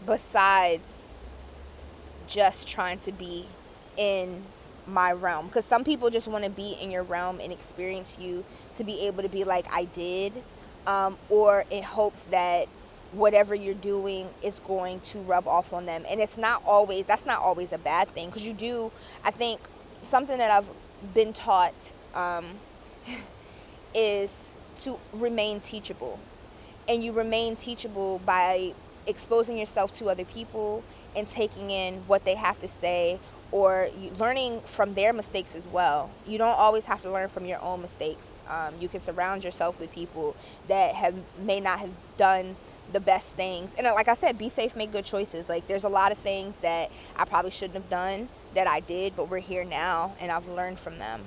besides just trying to be in my realm? Because some people just want to be in your realm and experience you to be able to be like, I did, or in hopes that whatever you're doing is going to rub off on them. And that's not always a bad thing, because you do, I think, something that I've been taught is to remain teachable. And you remain teachable by exposing yourself to other people and taking in what they have to say, or learning from their mistakes as well. You don't always have to learn from your own mistakes. You can surround yourself with people that may not have done the best things. And like I said, be safe, make good choices. Like, there's a lot of things that I probably shouldn't have done that I did, but we're here now and I've learned from them.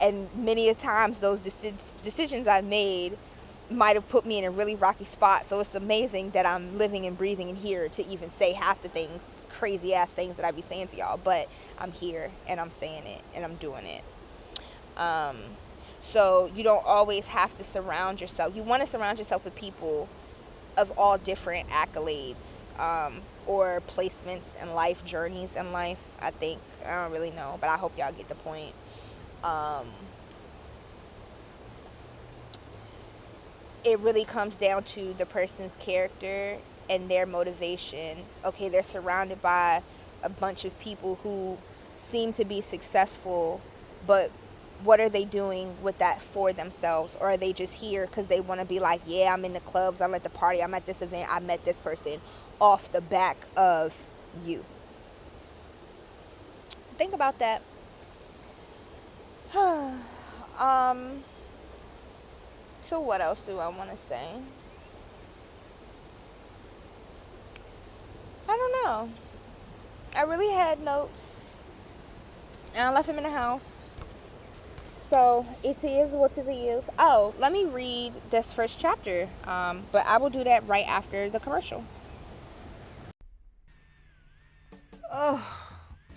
And many a times those decisions I've made might have put me in a really rocky spot. So it's amazing that I'm living and breathing and here to even say half the things, crazy ass things that I be saying to y'all. But I'm here and I'm saying it and I'm doing it. So you don't always have to surround yourself. You want to surround yourself with people of all different accolades, or placements in life, journeys in life. I don't really know, but I hope y'all get the point. It really comes down to the person's character and their motivation. Okay, they're surrounded by a bunch of people who seem to be successful, but what are they doing with that for themselves? Or are they just here because they want to be like, yeah, I'm in the clubs, I'm at the party, I'm at this event, I met this person, off the back of you? Think about that. So what else do I want to say? I don't know. I really had notes, and I left them in the house. So it is what it is. Oh, let me read this first chapter. But I will do that right after the commercial. Oh,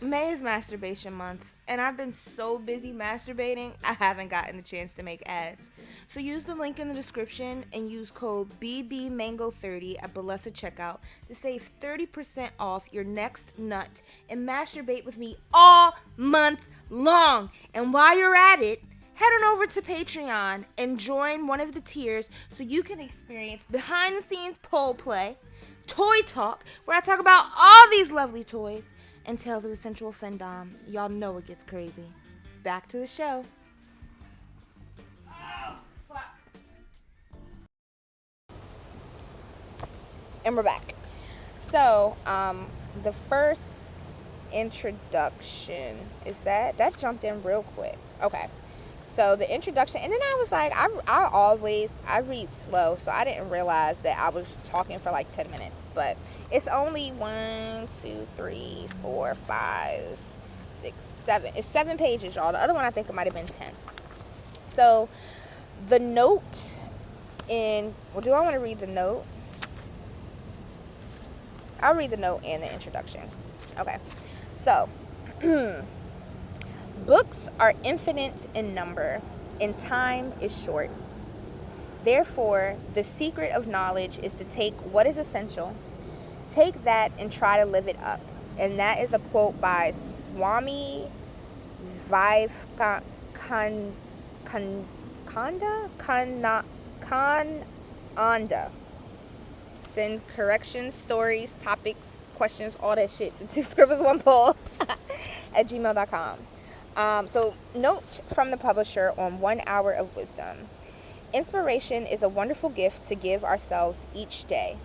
May is masturbation month, and I've been so busy masturbating, I haven't gotten the chance to make ads. So use the link in the description and use code BBMango30 at Balesa checkout to save 30% off your next nut and masturbate with me all month long. And while you're at it, head on over to Patreon and join one of the tiers so you can experience behind the scenes poll play, toy talk, where I talk about all these lovely toys, and tales of a sensual fendom. Y'all know it gets crazy. Back to the show. Oh, fuck. And we're back. So, the first introduction is that jumped in real quick. Okay. So the introduction, and then I was like, I read slow, so I didn't realize that I was talking for like 10 minutes, but it's only 1, 2, 3, 4, 5, 6, 7. It's 7 pages, y'all. The other one I think it might have been 10. So the note do I want to read the note? I'll read the note and the introduction. Okay. So books are infinite in number, and time is short. Therefore, the secret of knowledge is to take what is essential, take that and try to live it up. And that is a quote by Swami Vivekananda. Send corrections, stories, topics, questions, all that shit. The Two Scribbles One Poll at gmail.com. So, note from the publisher on 1 hour of wisdom. Inspiration is a wonderful gift to give ourselves each day,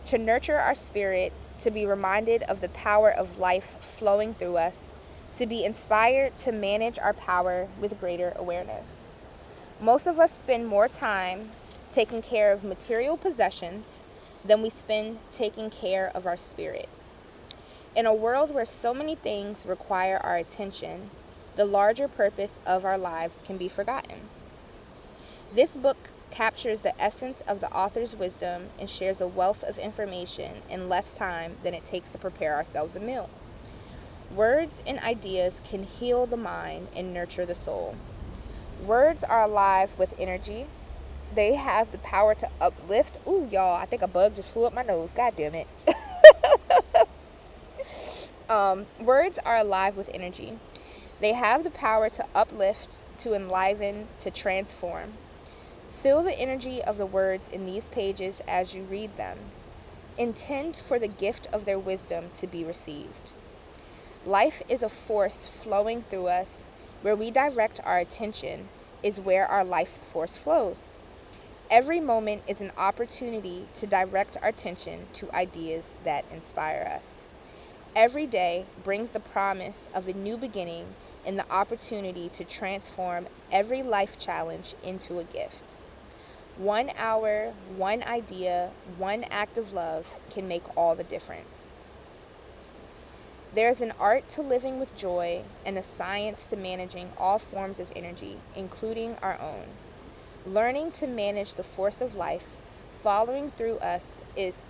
to nurture our spirit, to be reminded of the power of life flowing through us, to be inspired to manage our power with greater awareness. Most of us spend more time taking care of material possessions than we spend taking care of our spirit. In a world where so many things require our attention, the larger purpose of our lives can be forgotten. This book captures the essence of the author's wisdom and shares a wealth of information in less time than it takes to prepare ourselves a meal. Words and ideas can heal the mind and nurture the soul. Words are alive with energy. They have the power to uplift. Ooh, y'all, I think a bug just flew up my nose. God damn it. Words are alive with energy. They have the power to uplift, to enliven, to transform. Feel the energy of the words in these pages as you read them. Intend for the gift of their wisdom to be received. Life is a force flowing through us. Where we direct our attention is where our life force flows. Every moment is an opportunity to direct our attention to ideas that inspire us. Every day brings the promise of a new beginning and the opportunity to transform every life challenge into a gift. 1 hour, one idea, one act of love can make all the difference. There is an art to living with joy and a science to managing all forms of energy, including our own. Learning to manage the force of life flowing through us is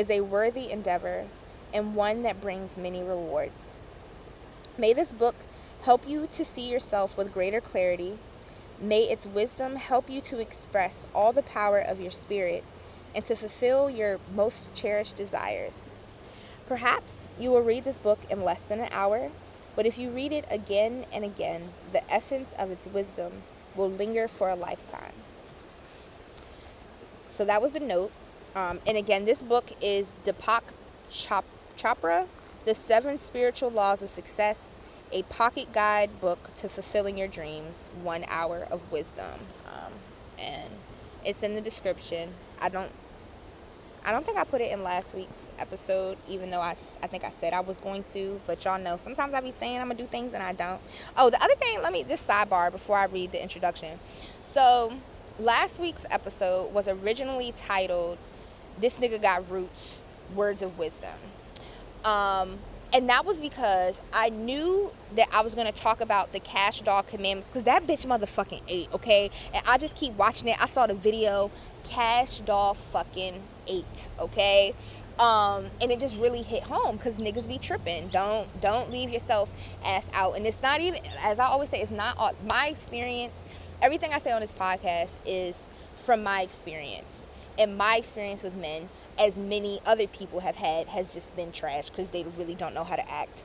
a worthy endeavor and one that brings many rewards. May this book help you to see yourself with greater clarity. May its wisdom help you to express all the power of your spirit and to fulfill your most cherished desires. Perhaps you will read this book in less than an hour, but if you read it again and again, the essence of its wisdom will linger for a lifetime. So that was the note. And again, this book is Deepak Chopra, The 7 Spiritual Laws of Success, a pocket guide book to fulfilling your dreams, 1 hour of wisdom. And it's in the description. I don't think I put it in last week's episode, even though I think I said I was going to, but y'all know sometimes I be saying I'm going to do things and I don't. Oh, the other thing, let me just sidebar before I read the introduction. So, last week's episode was originally titled, This Nigga Got Roots, Words of Wisdom. And that was because I knew that I was going to talk about the Cash Doll Commandments, because that bitch motherfucking ate, okay? And I just keep watching it. I saw the video, Cash Doll fucking ate, okay? And it just really hit home, because niggas be tripping. Don't leave yourself ass out. And it's not even, as I always say, it's not my experience. Everything I say on this podcast is from my experience. And my experience with men, as many other people have had, has just been trash, because they really don't know how to act.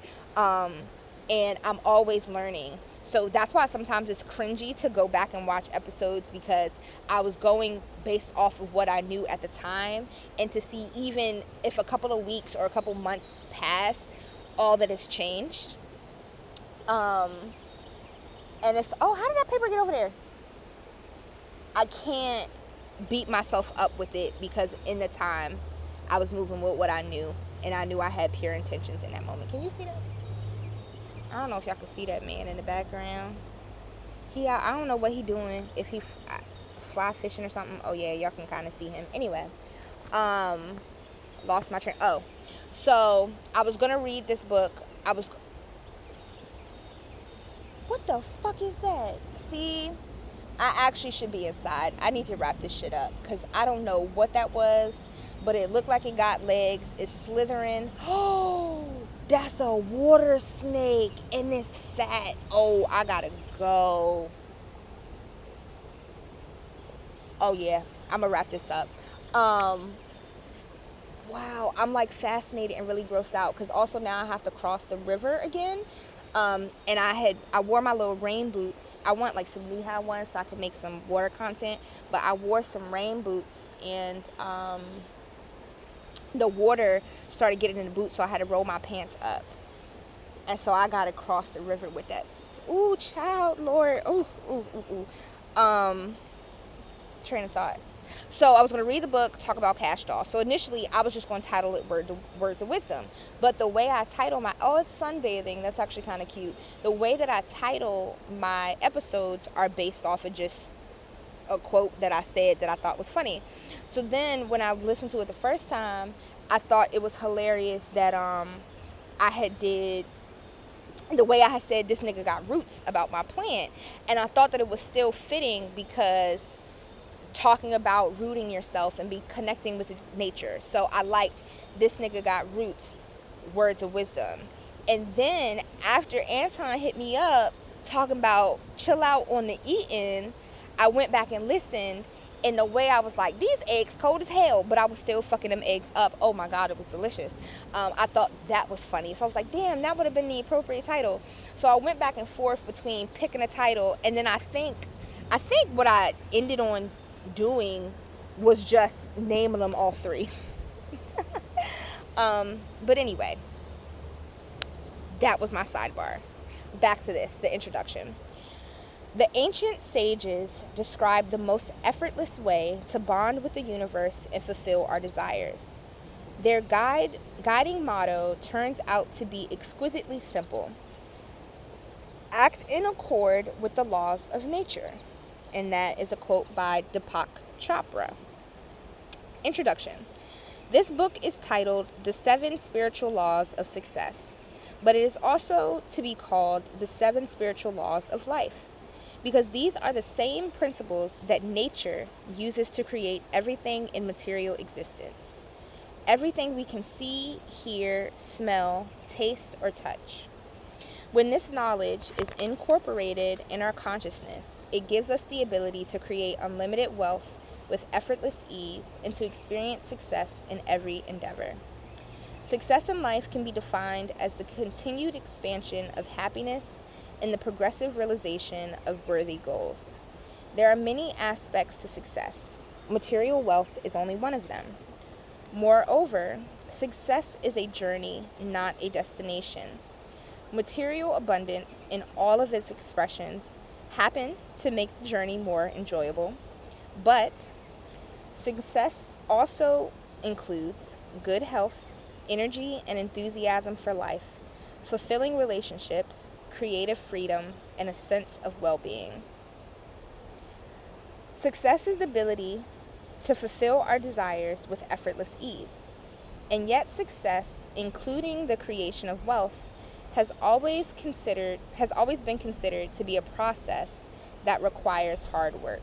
And I'm always learning. So that's why sometimes it's cringy to go back and watch episodes, because I was going based off of what I knew at the time, and to see even if a couple of weeks or a couple months pass, all that has changed. And it's, how did that paper get over there? I can't beat myself up with it, because in the time I was moving with what I knew, and I knew I had pure intentions in that moment. Can you see that? I don't know if y'all can see that man in the background. I don't know what he doing, if he fly fishing or something. Oh yeah, y'all can kind of see him. Anyway, lost my train. So I was gonna read this book. What the fuck is that? See, I actually should be inside. I need to wrap this shit up, because I don't know what that was, but it looked like it got legs. It's slithering. Oh, that's a water snake, and it's fat. Oh, I gotta go. Oh yeah, I'm gonna wrap this up. Wow, I'm like fascinated and really grossed out, because also now I have to cross the river again. And I wore my little rain boots. I want like some knee-high ones so I could make some water content, but I wore some rain boots, and the water started getting in the boots, so I had to roll my pants up, and so I gotta cross the river with that. Ooh, child, Lord. Train of thought. So I was going to read the book, talk about Cash Doll. So initially, I was just going to title it Words of Wisdom. But the way I title it's sunbathing. That's actually kind of cute. The way that I title my episodes are based off of just a quote that I said that I thought was funny. So then when I listened to it the first time, I thought it was hilarious that I had did the way I had said this nigga got roots about my plant. And I thought that it was still fitting, because talking about rooting yourself and be connecting with nature. So I liked this nigga got roots, words of wisdom. And then after Anton hit me up talking about chill out on the eating, I went back and listened, and the way I was like, these eggs cold as hell, but I was still fucking them eggs up. Oh my God, it was delicious. I thought that was funny. So I was like, damn, that would have been the appropriate title. So I went back and forth between picking a title, and then I think what I ended on doing was just naming them all three. But anyway, That was my sidebar. Back to this, the introduction. The ancient sages described the most effortless way to bond with the universe and fulfill our desires. Their guiding motto turns out to be exquisitely simple: act in accord with the laws of nature. And that is a quote by Deepak Chopra. Introduction. This book is titled The 7 Spiritual Laws of Success, but it is also to be called The 7 Spiritual Laws of Life, because these are the same principles that nature uses to create everything in material existence. Everything we can see, hear, smell, taste, or touch. When this knowledge is incorporated in our consciousness, it gives us the ability to create unlimited wealth with effortless ease and to experience success in every endeavor. Success in life can be defined as the continued expansion of happiness and the progressive realization of worthy goals. There are many aspects to success. Material wealth is only one of them. Moreover, success is a journey, not a destination. Material abundance in all of its expressions happen to make the journey more enjoyable, but success also includes good health, energy and enthusiasm for life, fulfilling relationships, creative freedom, and a sense of well-being. Success is the ability to fulfill our desires with effortless ease. And yet success, including the creation of wealth, has always been considered to be a process that requires hard work.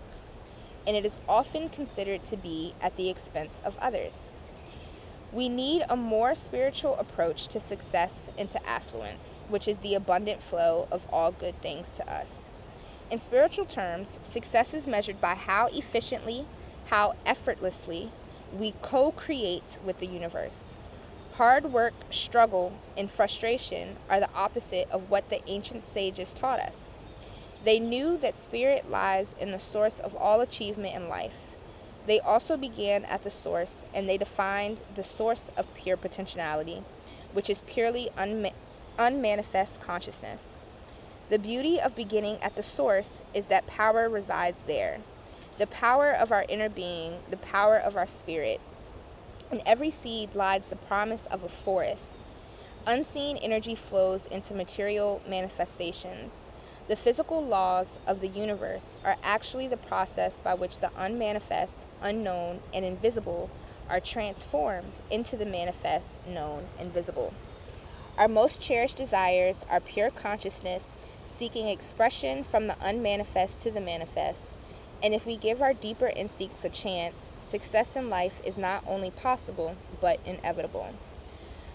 And it is often considered to be at the expense of others. We need a more spiritual approach to success and to affluence, which is the abundant flow of all good things to us. In spiritual terms, success is measured by how efficiently, how effortlessly we co-create with the universe. Hard work, struggle, and frustration are the opposite of what the ancient sages taught us. They knew that spirit lies in the source of all achievement in life. They also began at the source, and they defined the source of pure potentiality, which is purely unmanifest consciousness. The beauty of beginning at the source is that power resides there. The power of our inner being, the power of our spirit. In every seed lies the promise of a forest. Unseen energy flows into material manifestations. The physical laws of the universe are actually the process by which the unmanifest, unknown, and invisible are transformed into the manifest, known, and visible. Our most cherished desires are pure consciousness, seeking expression from the unmanifest to the manifest. And if we give our deeper instincts a chance, success in life is not only possible, but inevitable.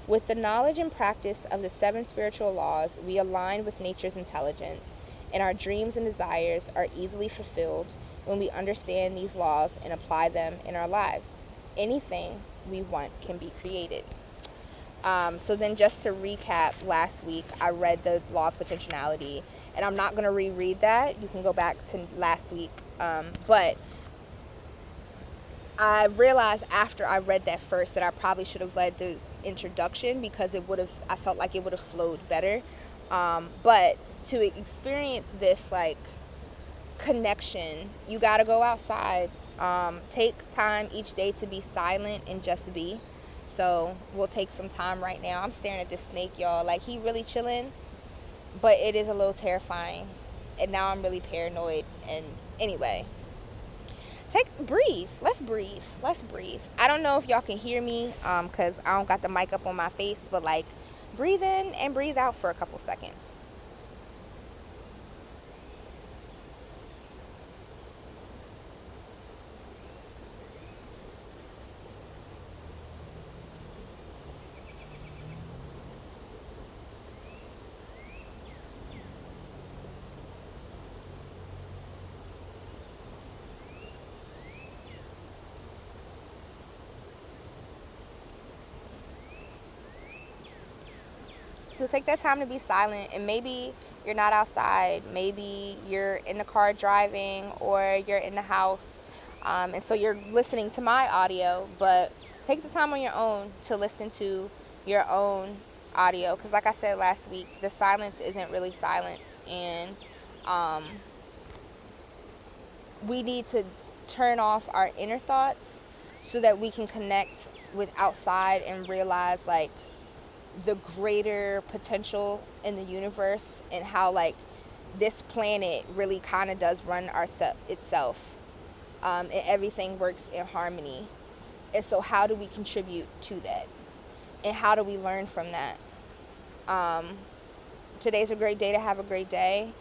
With the knowledge and practice of the 7 spiritual laws, we align with nature's intelligence, and our dreams and desires are easily fulfilled when we understand these laws and apply them in our lives. Anything we want can be created. So then just to recap, last week I read the law of potentiality, and I'm not going to reread that. You can go back to last week. But I realized after I read that first that I probably should have read the introduction, because I felt like it would have flowed better. But to experience this like connection, you got to go outside. Take time each day to be silent and just be. So we'll take some time right now. I'm staring at this snake, y'all. Like, he really chilling, but it is a little terrifying. And now I'm really paranoid. And anyway, breathe. Let's breathe. I don't know if y'all can hear me, because I don't got the mic up on my face, but like, breathe in and breathe out for a couple seconds. So take that time to be silent, and maybe you're not outside, maybe you're in the car driving, or you're in the house, and so you're listening to my audio, but take the time on your own to listen to your own audio, because like I said last week, the silence isn't really silence, and um, we need to turn off our inner thoughts so that we can connect with outside and realize like the greater potential in the universe, and how like this planet really kind of does run itself, and everything works in harmony. And so how do we contribute to that, and how do we learn from that? Today's a great day to have a great day,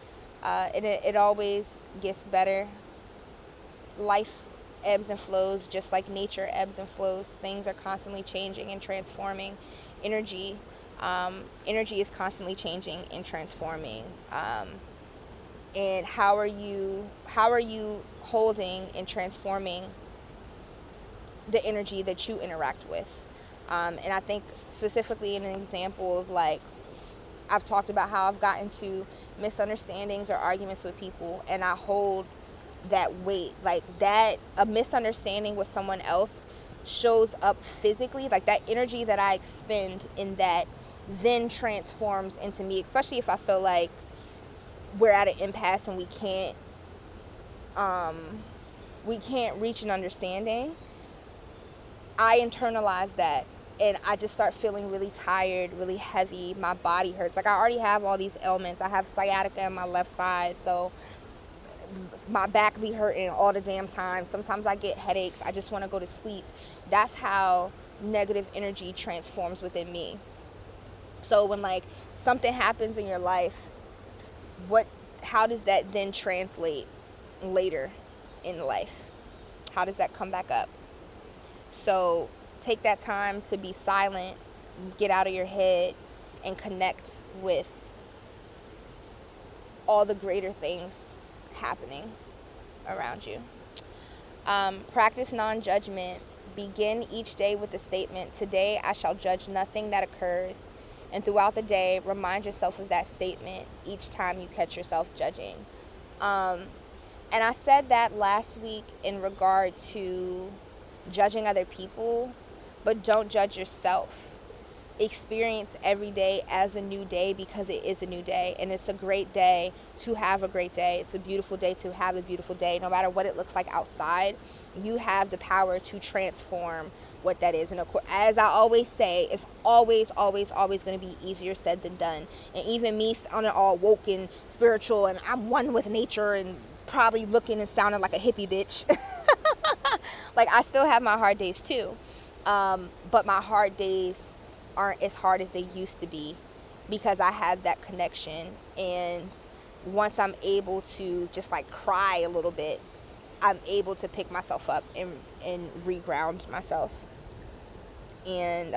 and it always gets better. Life ebbs and flows just like nature ebbs and flows. Things are constantly changing and transforming. Energy energy is constantly changing and transforming. And how are you holding and transforming the energy that you interact with? And I think specifically in an example of like, I've talked about how I've gotten to misunderstandings or arguments with people, and I hold that weight, like that a misunderstanding with someone else shows up physically, like that energy that I expend in that then transforms into me, especially if I feel like we're at an impasse and we can't reach an understanding. I internalize that, and I just start feeling really tired, really heavy. My body hurts. Like I already have all these ailments. I have sciatica on my left side, so my back be hurting all the damn time. Sometimes I get headaches. I just want to go to sleep. That's how negative energy transforms within me. So when like something happens in your life, how does that then translate later in life? How does that come back up? So take that time to be silent, get out of your head, and connect with all the greater things happening around you. Practice non-judgment. Begin each day with the statement, "Today I shall judge nothing that occurs." And throughout the day, remind yourself of that statement each time you catch yourself judging. And I said that last week in regard to judging other people, but don't judge yourself. Experience every day as a new day, because it is a new day, and it's a great day to have a great day. It's a beautiful day to have a beautiful day. No matter what it looks like outside, you have the power to transform what that is. And of course, as I always say, it's always going to be easier said than done. And even me sounding all woke and spiritual, and I'm one with nature, and probably looking and sounding like a hippie bitch. Like, I still have my hard days too, but my hard days aren't as hard as they used to be, because I have that connection. And once I'm able to just like cry a little bit, I'm able to pick myself up and reground myself, and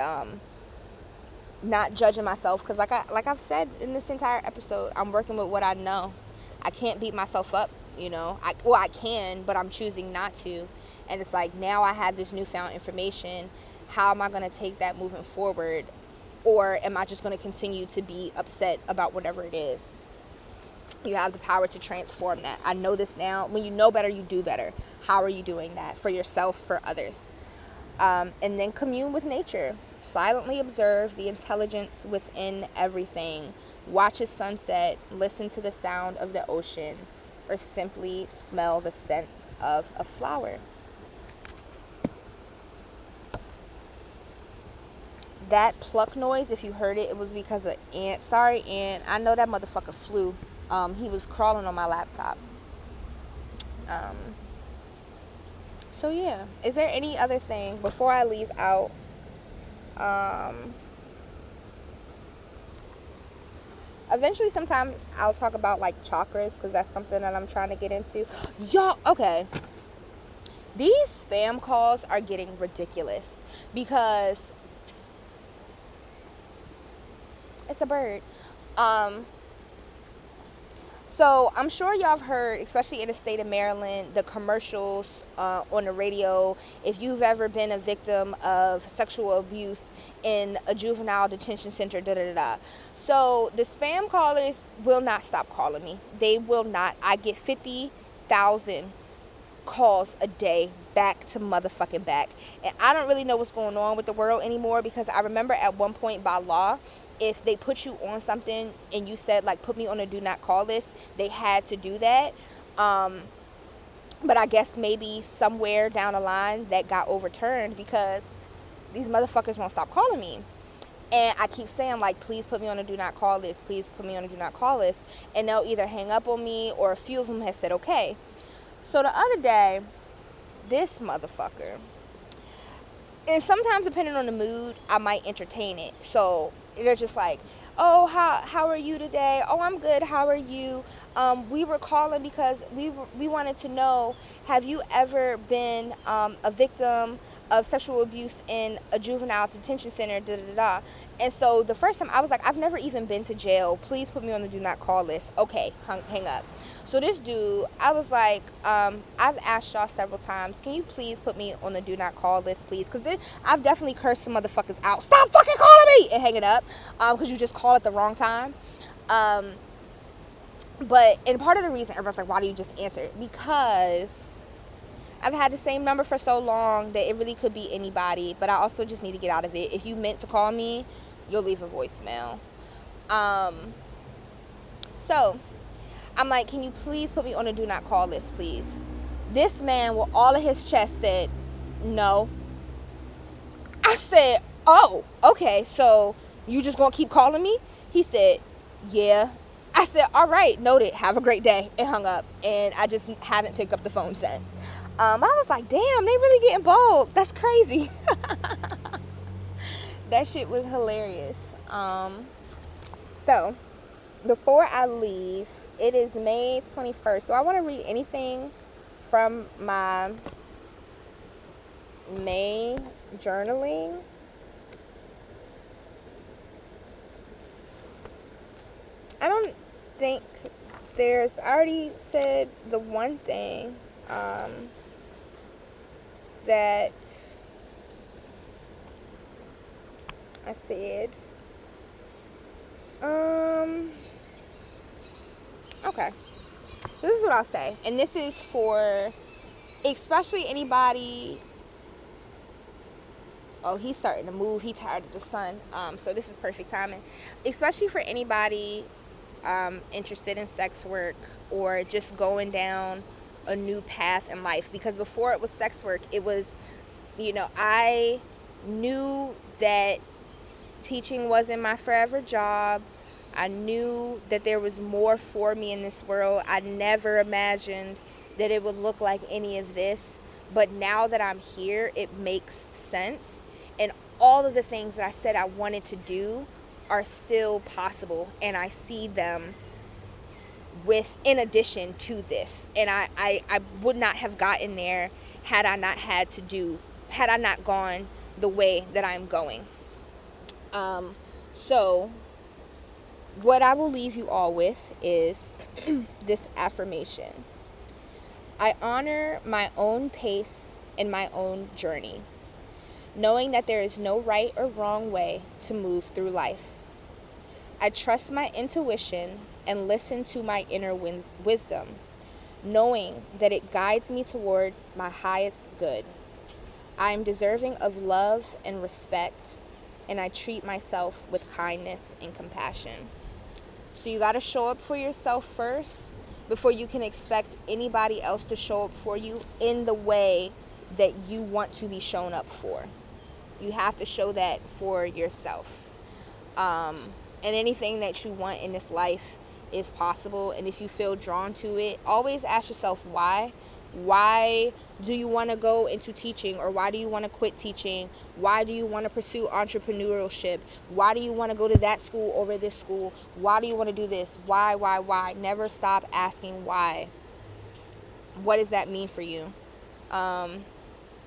not judging myself, because like I've said in this entire episode, I'm working with what I know. I can't beat myself up, you know. I can, but I'm choosing not to. And it's like, now I have this newfound information. How am I going to take that moving forward? Or am I just going to continue to be upset about whatever it is? You have the power to transform that. I know this now. When you know better, you do better. How are you doing that for yourself, for others? And then commune with nature. Silently observe the intelligence within everything. Watch a sunset, listen to the sound of the ocean, or simply smell the scent of a flower. That pluck noise, if you heard it, it was because of ant. Sorry, ant. I know that motherfucker flew. He was crawling on my laptop. So yeah. Is there any other thing before I leave out? Eventually, sometime I'll talk about like chakras, because that's something that I'm trying to get into. Y'all, okay. These spam calls are getting ridiculous, because it's a bird. So I'm sure y'all have heard, especially in the state of Maryland, the commercials on the radio. If you've ever been a victim of sexual abuse in a juvenile detention center, So the spam callers will not stop calling me. They will not. I get 50,000 calls a day, back to motherfucking back. And I don't really know what's going on with the world anymore, because I remember at one point by law, if they put you on something and you said, like, put me on a do not call list, they had to do that. But I guess maybe somewhere down the line that got overturned because these motherfuckers won't stop calling me. And I keep saying, like, please put me on a do not call list. Please put me on a do not call list. And they'll either hang up on me or a few of them have said okay. So the other day, this motherfucker, and sometimes depending on the mood, I might entertain it. So they're just like, oh, how are you today? Oh, I'm good. How are you? We were calling because we wanted to know, have you ever been a victim of sexual abuse in a juvenile detention center, da da da. And so the first time I was like, I've never even been to jail. Please put me on the do not call list. Okay, hang up. So this dude, I was like, I've asked y'all several times, can you please put me on the do not call list, please? Because I've definitely cursed some motherfuckers out. Stop fucking calling me! And hang it up. Because you just call at the wrong time. And part of the reason everyone's like, why do you just answer? Because I've had the same number for so long that it really could be anybody. But I also just need to get out of it. If you meant to call me, you'll leave a voicemail. So I'm like, can you please put me on a do not call list, please? This man with all of his chest said, no. I said, oh, okay, so you just gonna keep calling me? He said, yeah. I said, all right, noted, have a great day, and hung up. And I just haven't picked up the phone since. I was like, damn, they really getting bold. That's crazy. That shit was hilarious. So before I leave, it is May 21st. Do I want to read anything from my May journaling? I don't think I already said the one thing that I said. Okay. This is what I'll say. And this is for especially anybody. Oh, he's starting to move. He tired of the sun. So this is perfect timing. Especially for anybody interested in sex work or just going down a new path in life. Because before it was sex work, it was, I knew that teaching wasn't my forever job. I knew that there was more for me in this world. I never imagined that it would look like any of this. But now that I'm here, it makes sense. And all of the things that I said I wanted to do are still possible. And I see them in addition to this. And I would not have gotten there had I not gone the way that I'm going. So what I will leave you all with is this affirmation. I honor my own pace and my own journey, knowing that there is no right or wrong way to move through life. I trust my intuition and listen to my inner wisdom, knowing that it guides me toward my highest good. I am deserving of love and respect, and I treat myself with kindness and compassion. So you got to show up for yourself first before you can expect anybody else to show up for you in the way that you want to be shown up for. You have to show that for yourself. And anything that you want in this life is possible. And if you feel drawn to it, always ask yourself why. Why do you want to go into teaching, or why do you want to quit teaching? Why do you want to pursue entrepreneurship? Why do you want to go to that school over this school? Why do you want to do this? Why? Never stop asking why. What does that mean for you?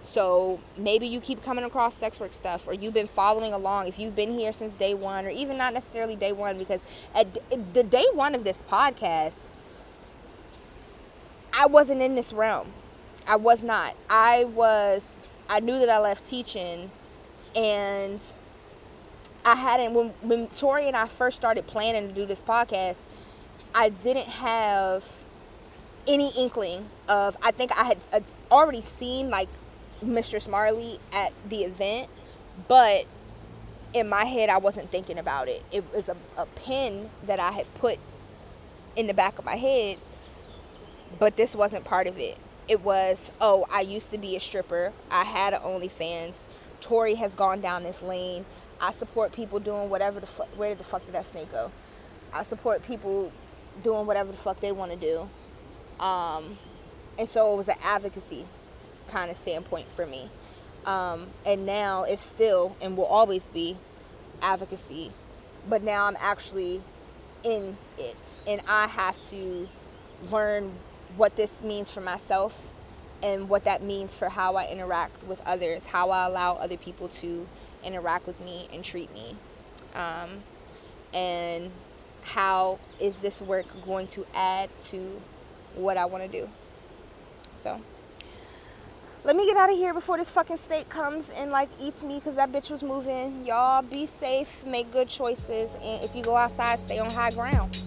So maybe you keep coming across sex work stuff, or you've been following along. If you've been here since day one, or even not necessarily day one, because at the day one of this podcast, I wasn't in this realm. I was not. I knew that I left teaching, and I hadn't, when Tori and I first started planning to do this podcast, I didn't have any inkling of, I think I had already seen like Mistress Marley at the event, but in my head, I wasn't thinking about it. It was a pin that I had put in the back of my head, but this wasn't part of it. It was, oh, I used to be a stripper. I had an OnlyFans. Tori has gone down this lane. I support people doing whatever the fuck. Where the fuck did that snake go? I support people doing whatever the fuck they want to do. And so it was an advocacy kind of standpoint for me. And now it's still and will always be advocacy. But now I'm actually in it. And I have to learn what this means for myself and what that means for how I interact with others, how I allow other people to interact with me and treat me. And how is this work going to add to what I want to do. So let me get out of here before this fucking snake comes and like eats me, because that bitch was moving. Y'all be safe, make good choices, and if you go outside, stay on high ground.